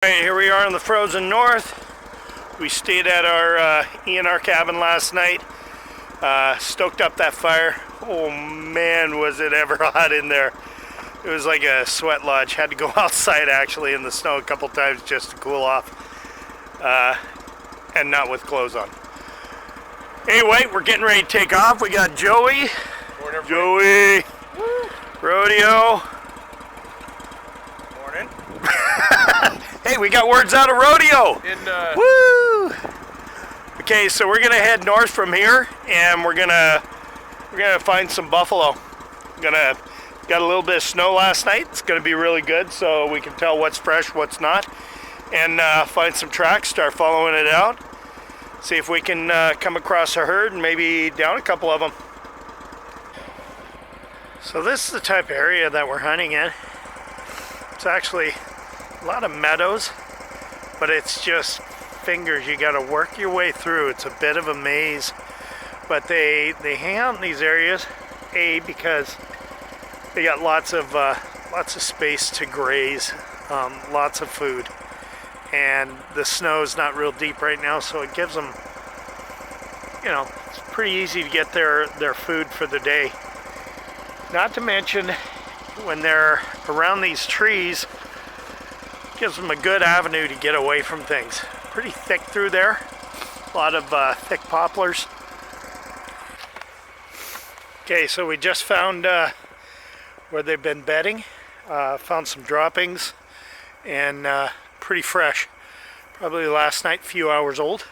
Alright, here we are in the frozen north. We stayed at our ENR cabin last night. Stoked up that fire. Oh man, was it ever hot in there. It was like a sweat lodge. Had to go outside actually in the snow a couple times just to cool off. And not with clothes on. Anyway, we're getting ready to take off. We got Joey. Joey. Woo. Rodeo. Morning. Hey, we got words out of rodeo. Woo! Okay, so we're gonna head north from here, and we're gonna find some buffalo. Got a little bit of snow last night. It's gonna be really good, so we can tell what's fresh, what's not, and find some tracks. Start following it out. See if we can come across a herd and maybe down a couple of them. So this is the type of area that we're hunting in. It's actually a lot of meadows, but it's just fingers. You got to work your way through. It's a bit of a maze, but they hang out in these areas, because they got lots of space to graze, lots of food, and the snow is not real deep right now, so it gives them, it's pretty easy to get their food for the day. Not to mention, when they're around these trees, gives them a good avenue to get away from things. Pretty thick through there. A lot of thick poplars. Okay, so we just found where they've been bedding. Found some droppings and pretty fresh. Probably last night, a few hours old.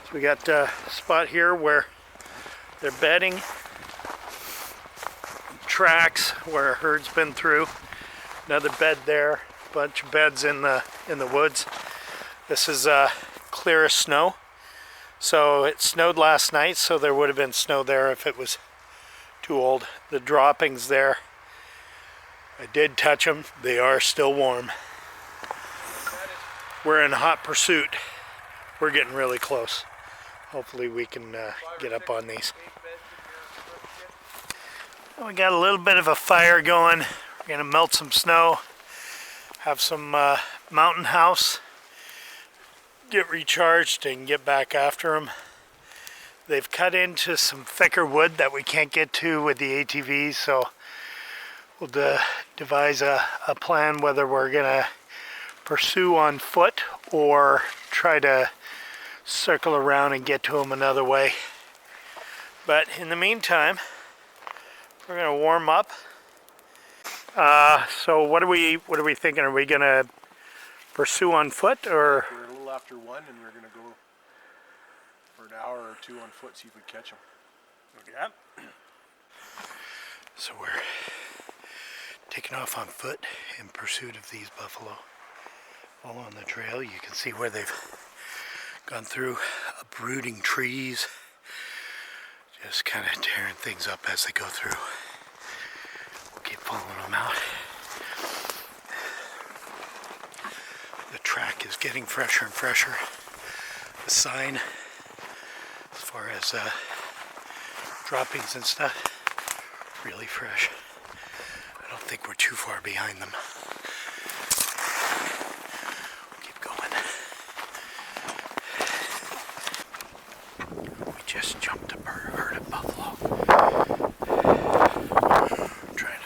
So we got a spot here where they're bedding. Tracks where a herd's been through. Another bed there. Bunch of beds in the woods. This is clear as snow. So it snowed last night, so there would have been snow there if it was too old. The droppings there, I did touch them. They are still warm. We're in hot pursuit. We're getting really close. Hopefully we can get up on these. We got a little bit of a fire going. We're gonna melt some snow. Have some mountain house, get recharged and get back after them. They've cut into some thicker wood that we can't get to with the ATVs, so we'll devise a plan whether we're gonna pursue on foot or try to circle around and get to them another way. But in the meantime, we're gonna warm up. So what are we thinking? Are we gonna pursue on foot, or? We're a little after 1, and we're gonna go for an hour or 2 on foot, see if we catch them. Okay. So we're taking off on foot in pursuit of these buffalo. Following the trail, you can see where they've gone through uprooting trees, just kind of tearing things up as they go through. Keep following them out. The track is getting fresher and fresher. The sign, as far as droppings and stuff, really fresh. I don't think we're too far behind them. Keep going. We just jumped a herd of buffalo.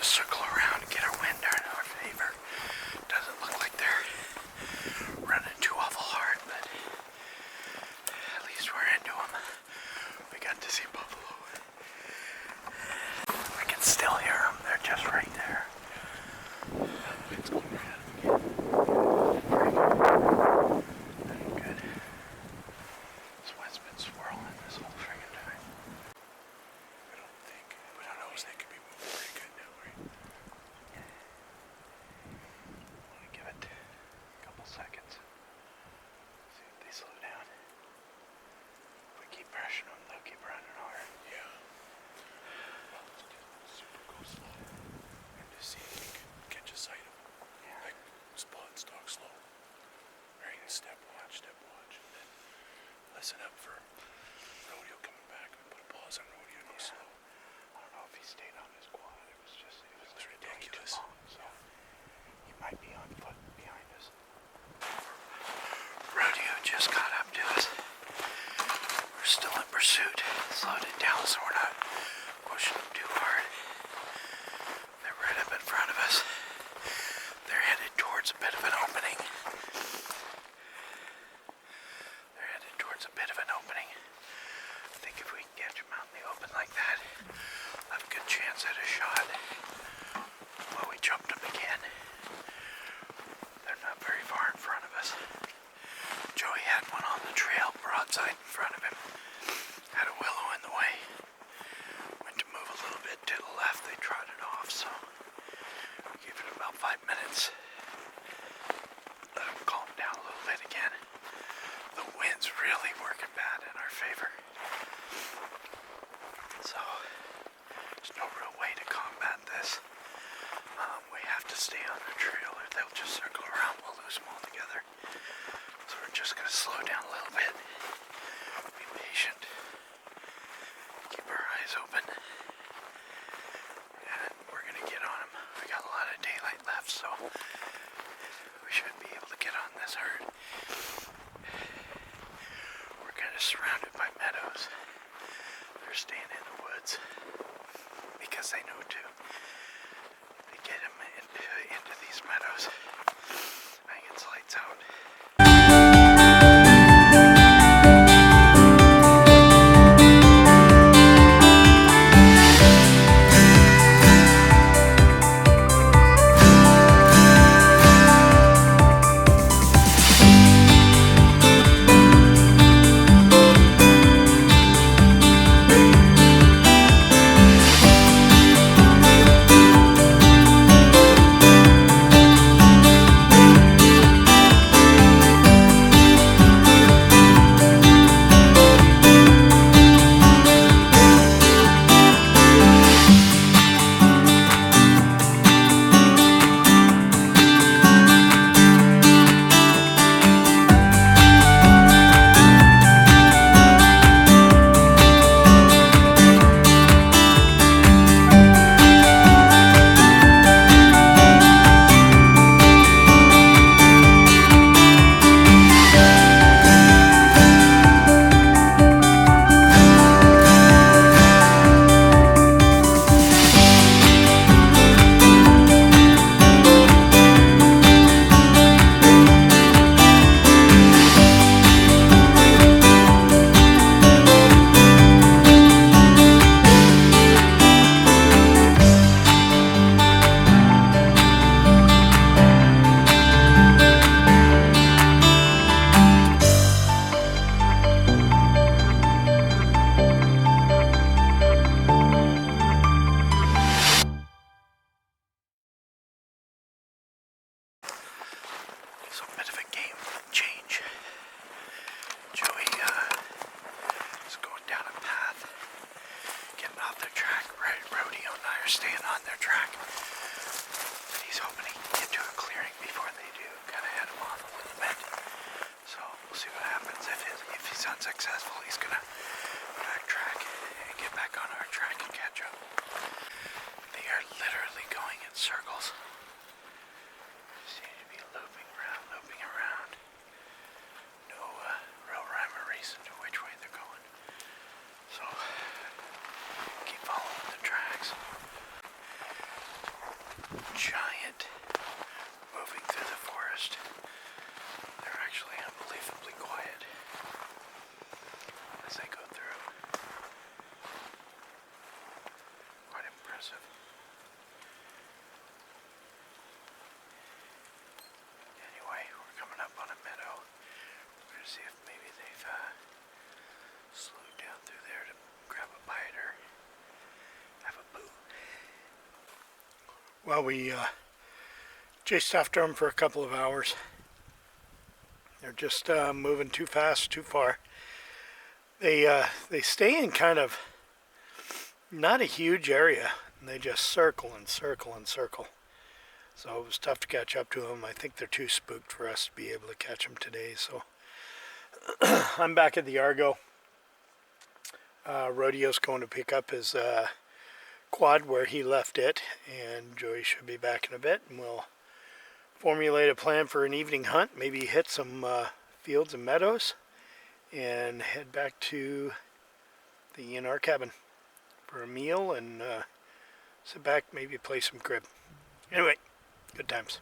Circle around and get our wind in our favor. Doesn't look like they're running too awful hard, but at least we're into them. We got to see buffalo. I can still hear them. They're just right there. It's going right at them again. Good. Sweat's been swirling this whole friggin' time. I don't know if they could be moving pretty good now, right? Want to give it a couple seconds. See if they slow down. If we keep pressuring them, they'll keep running hard. Yeah. Well, let's just super go slow. And just see if we can catch a sight of them. Yeah. Like spot and stalk slow. Right? Step watch. And then listen up for Rodeo coming back. We put a pause on Rodeo and go slow. I don't know if he stayed on his quad. It was ridiculous. Long, so he might be on foot behind us. stay on the trail or they'll just circle around. We'll lose them all together. So we're just going to slow down a little bit. Be patient. Keep our eyes open. And we're going to get on them. We got a lot of daylight left, so we should be able to get on this herd. We're kind of surrounded by meadows. They're staying in the woods because they know to get them into these meadows. I think it's lights out. So a bit of a game change. Joey is going down a path, getting off their track. Right, Rodeo and I are staying on their track. But he's hoping he can get to a clearing before they do. Kind of head him off a little bit. So we'll see what happens. If he's unsuccessful, he's gonna backtrack and get back on our track and catch up. They are literally going in circles. Seem to be looping around. No real rhyme or reason to which way they're going. So keep following the tracks. Giant moving through the forest. They're actually unbelievably quiet as they go through. Quite impressive. Anyway, we're coming up on a meadow. We're going to see if maybe they've slowed down through there to grab a bite or have a boo. Well, we chased after them for a couple of hours. They're just moving too fast, too far. They stay in kind of not a huge area. They just circle and circle and circle. So it was tough to catch up to them. I think they're too spooked for us to be able to catch them today. So I'm back at the Argo. Rodeo's going to pick up his quad where he left it, and Joey should be back in a bit, and we'll formulate a plan for an evening hunt. Maybe hit some fields and meadows, and head back to the ENR cabin for a meal and sit back, maybe play some crib. Anyway, good times.